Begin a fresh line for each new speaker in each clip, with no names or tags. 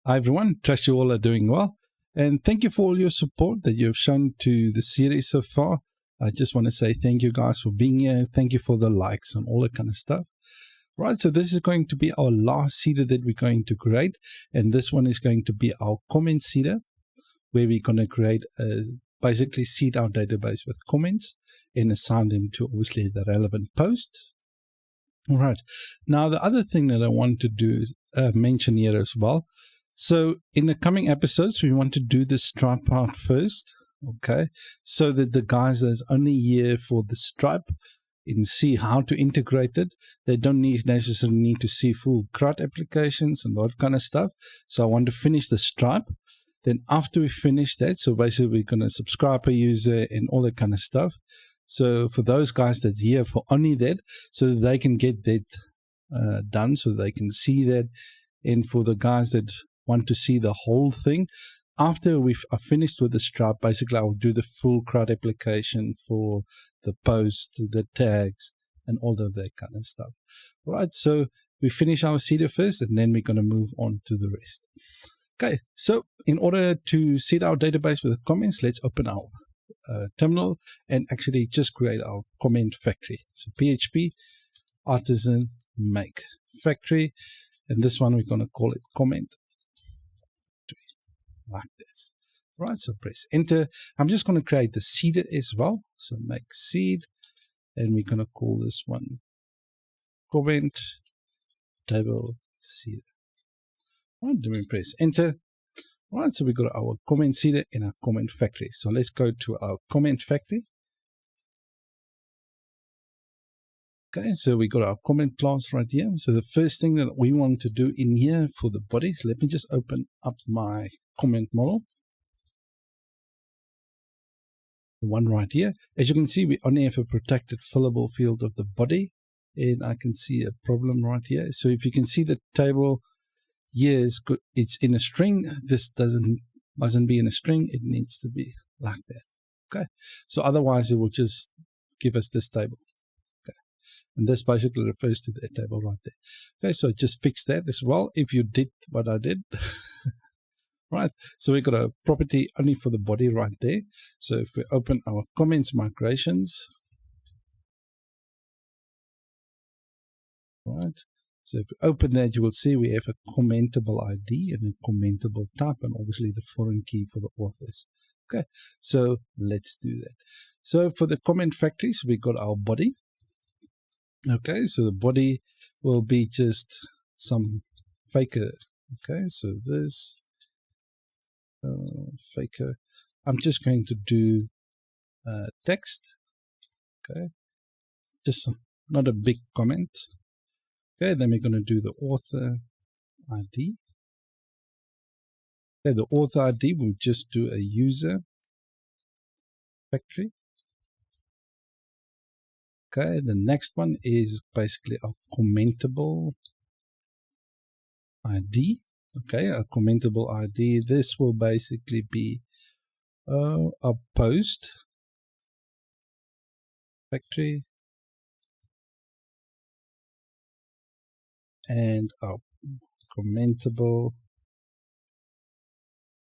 Hi everyone, trust you all are doing well, and thank you for all your support that you've shown to the series so far. I just want to say thank you guys for being here. Thank you for the likes and all that kind of stuff. Right, so this is going to be our last seeder that we're going to create, and this one is going to be our comment seeder, where we're going to create basically seed our database with comments and assign them to obviously the relevant posts. All right, now the other thing that I want to do is mention here as well. So in the coming episodes, we want to do the Stripe part first, okay? So that the guys that's only here for the Stripe and see how to integrate it, they don't necessarily need to see full CRUD applications and that kind of stuff. So I want to finish the Stripe. Then after we finish that, so basically we're going to subscribe a user and all that kind of stuff. So for those guys that's here for only that, so that they can get that done, so they can see that. And for the guys that want to see the whole thing, after we've finished with the Stripe, basically I'll do the full CRUD application for the post, the tags, and all of that kind of stuff. All right, so we finish our seeder first, and then we're going to move on to the rest. Okay, so in order to seed our database with the comments, let's open our terminal and actually just create our comment factory. So PHP artisan make factory, and this one we're going to call it comment. Like this. Right, so press enter. I'm just going to create the seeder as well. So make seed, and we're going to call this one comment table seeder. Right, then we press enter. Right, so we got our comment seeder in our comment factory. So let's go to our comment factory. Okay, so we got our comment class right here. So the first thing that we want to do in here for the bodies, let me just open up my comment model. The one right here. As you can see, we only have a protected fillable field of the body, and I can see a problem right here. So if you can see the table here, it's in a string. This mustn't be in a string. It needs to be like that. Okay, so otherwise it will just give us this table. And this basically refers to that table right there. Okay, so just fix that as well if you did what I did. Right, so we've got a property only for the body right there. So if we open our comments migrations, right, so if we open that, you will see we have a commentable ID and a commentable type, and obviously the foreign key for the authors. Okay, so let's do that. So for the comment factories, we got our body. Okay, so the body will be just some faker. Okay, so this faker. I'm just going to do text. Okay, just not a big comment. Okay, then we're going to do the author ID. Okay, the author ID will just do a user factory. Okay, the next one is basically a commentable ID. Okay, a commentable ID. This will basically be a post factory and a commentable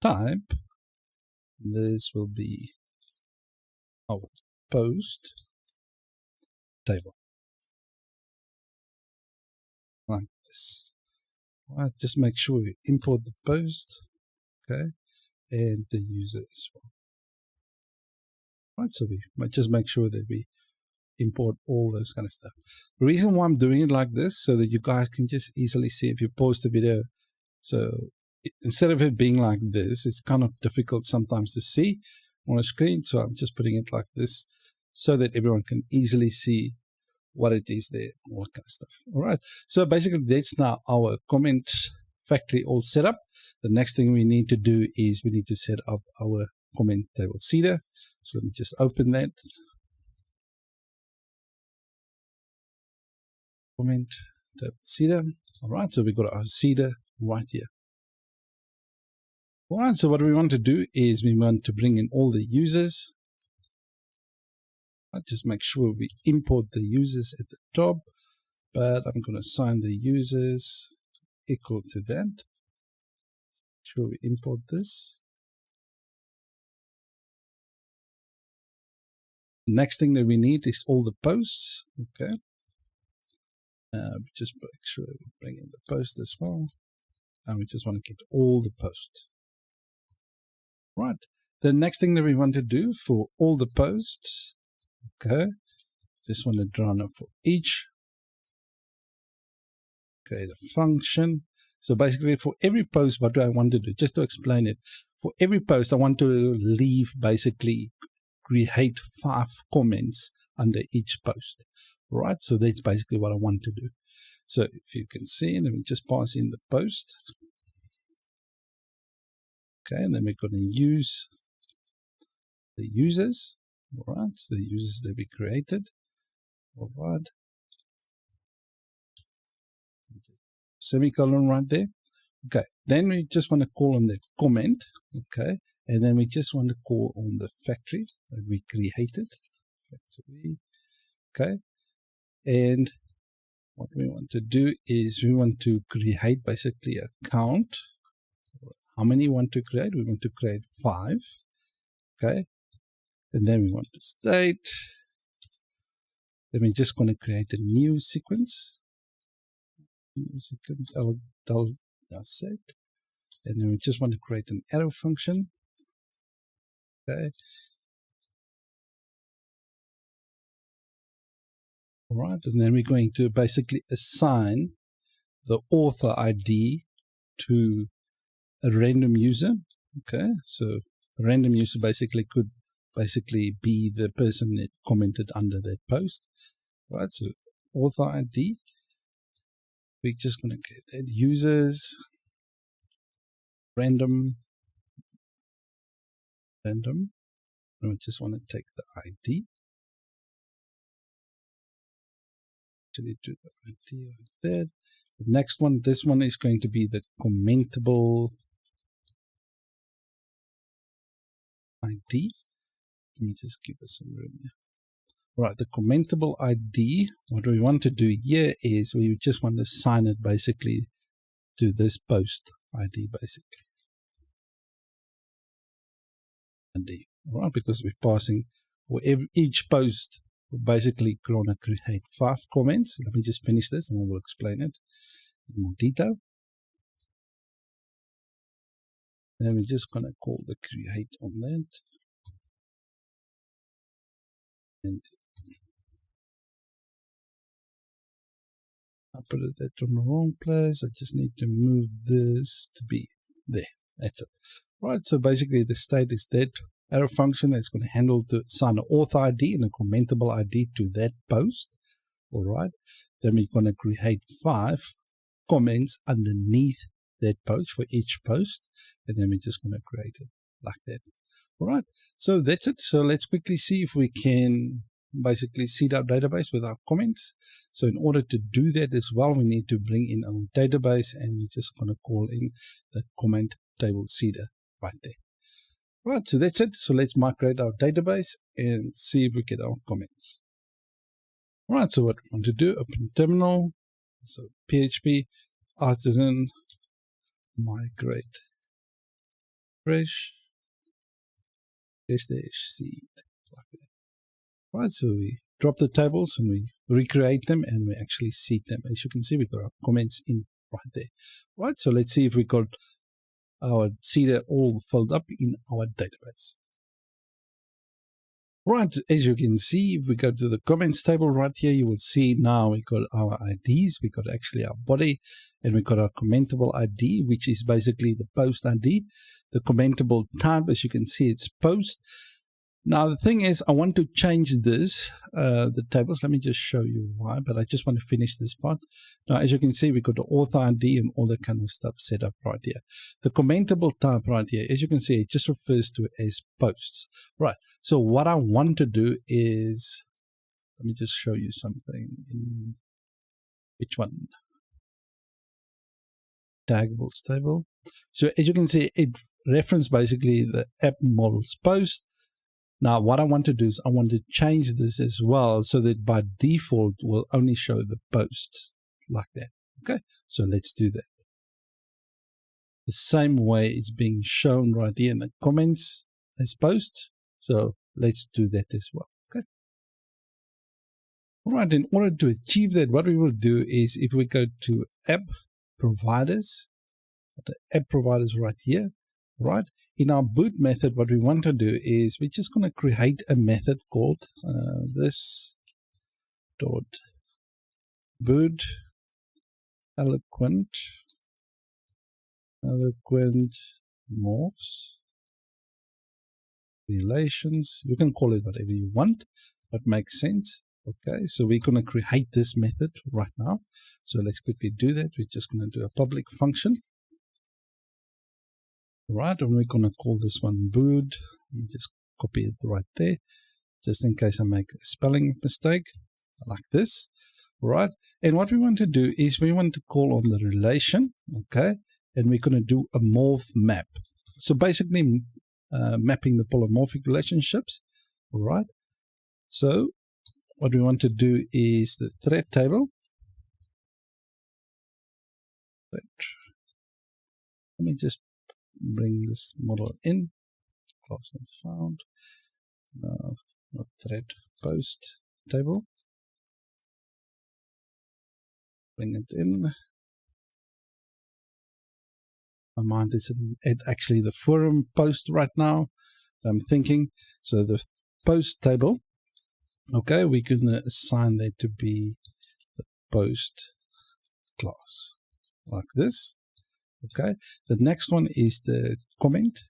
type. This will be our post table. Like this. All right, just make sure we import the post, okay, and the user as well. Right, so we might just make sure that we import all those kind of stuff. The reason why I'm doing it like this, so that you guys can just easily see if you post a video. So instead of it being like this, it's kind of difficult sometimes to see on a screen. So I'm just putting it like this so that everyone can easily see what it is there, all that kind of stuff. All right, so basically that's now our comment factory all set up. The next thing we need to do is we need to set up our comment table seeder. So let me just open that. Comment table seeder. All right, so we've got our seeder right here. All right, so what we want to do is we want to bring in all the users. Just make sure we import the users at the top, but I'm going to assign the users equal to that. sure we import this. Next thing that we need is all the posts. Okay. Just make sure we bring in the post as well. And we just want to get all the posts. Right. The next thing that we want to do for all the posts, okay, just want to draw up for each. Create a function. So basically for every post, what do I want to do? Just to explain it. For every post, I want to leave basically create 5 comments under each post. Right. So that's basically what I want to do. So if you can see, let me just pass in the post. Okay, and then we're going to use the users. All right, so the users that we created. All right. Semicolon right there. Okay, then we just want to call on the comment. Okay, and then we just want to call on the factory that we created. Factory. Okay, and what we want to do is we want to create basically a count. How many we want to create? We want to create 5. Okay, and then we want to state. Then we're just going to create a new sequence. New sequence set. And then we just want to create an arrow function. Okay. All right, and then we're going to basically assign the author ID to a random user. Okay, so a random user basically could be the person that commented under that post. All right, so author ID. We're just going to get that users random. And we just want to take the ID. Actually do the ID right there. The next one, this one is going to be the commentable ID. Let me just give us some room here. Right, the commentable ID, what we want to do here is we just want to assign it basically to this post ID basically. ID, right, because we're passing for each post, we're basically going to create 5 comments. Let me just finish this and I will explain it in more detail. Then we're just going to call the create on that. And I put that on the wrong place. I just need to move this to be there. That's it. Right, so basically the state is that arrow function that's going to handle to assign an author ID and a commentable ID to that post. All right, then we're going to create 5 comments underneath that post for each post, and then we're just going to create it like that. All right, so that's it. So let's quickly see if we can basically seed our database with our comments. So in order to do that as well, we need to bring in our database, and we're just going to call in the comment table seeder right there. Right, so that's it. So let's migrate our database and see if we get our comments. All right, so what we want to do, open terminal. So PHP artisan migrate fresh seed. Right, so we drop the tables and we recreate them and we actually seed them. As you can see, we got our comments in right there. Right, so let's see if we got our seeder all filled up in our database. Right, as you can see, if we go to the comments table right here, you will see now we got our IDs, we got actually our body, and we got our commentable ID, which is basically the post ID. The commentable type, as you can see, it's post. Now, the thing is, I want to change this, the tables. Let me just show you why, but I just want to finish this part. Now, as you can see, we've got the author ID and all that kind of stuff set up right here. The commentable type right here, as you can see, it just refers to as posts. Right, so what I want to do is, let me just show you something. In which one? Taggables table. So as you can see, it references basically the app model's post. Now, what I want to do is I want to change this as well so that by default will only show the posts like that. Okay, so let's do that. the same way it's being shown right here in the comments as post. So let's do that as well. Okay. All right, in order to achieve that, what we will do is if we go to app providers, the app providers right here, right? In our boot method, what we want to do is we're just going to create a method called this dot boot eloquent morphs relations. You can call it whatever you want, but makes sense. Okay, so we're going to create this method right now. So let's quickly do that. We're just going to do a public function. Right, and we're going to call this one boot. Just copy it right there, just in case I make a spelling mistake, like this. Right, and what we want to do is we want to call on the relation, okay, and we're going to do a morph map. So basically mapping the polymorphic relationships. All right, so what we want to do is the thread table. Let me just bring this model in. Class not found. No, not thread post table. Bring it in. My mind is at actually the forum post right now. I'm thinking. So the post table. Okay, we're going to assign that to be the post class, like this. Okay, the next one is the comment.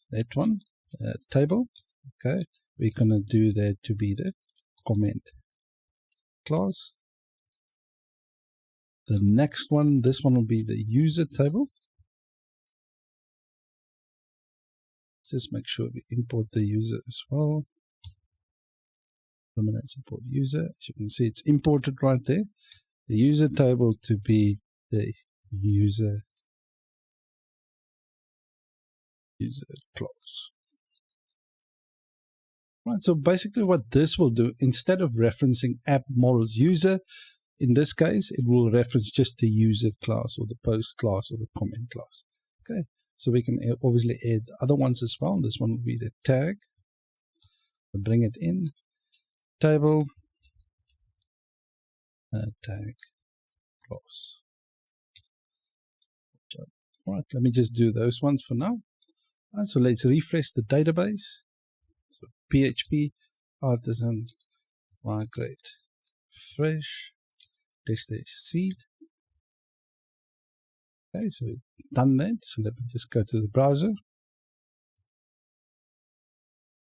That one, table. Okay, we're going to do that to be the comment class. The next one, this one will be the user table. Just make sure we import the user as well. Permanent support user. As you can see, it's imported right there. The user table to be the user class. Right, so basically what this will do, instead of referencing app models user, in this case, it will reference just the user class or the post class or the comment class. Okay, so we can obviously add other ones as well. This one will be the tag. We'll bring it in. Table, tag, class. All right, let me just do those ones for now. All right, so let's refresh the database. So PHP, artisan, migrate, fresh, test-seed. Okay, so we've done that. So let me just go to the browser.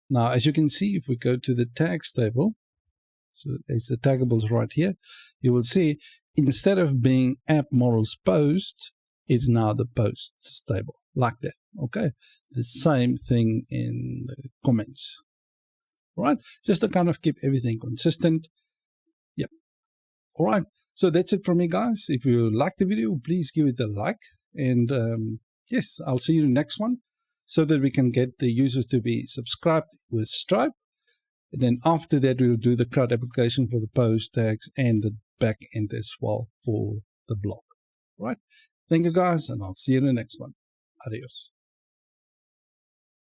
Now, as you can see, if we go to the tags table, so it's the taggables right here, you will see instead of being app models post, it's now the posts table, like that. Okay, the same thing in the comments. All right, just to kind of keep everything consistent. Yep. All right, so that's it from me, guys. If you like the video, please give it a like. And yes, I'll see you in the next one so that we can get the users to be subscribed with Stripe. And then after that, we'll do the CRUD application for the post tags and the back end as well for the blog. All right. Thank you, guys, and I'll see you in the next one. Adios.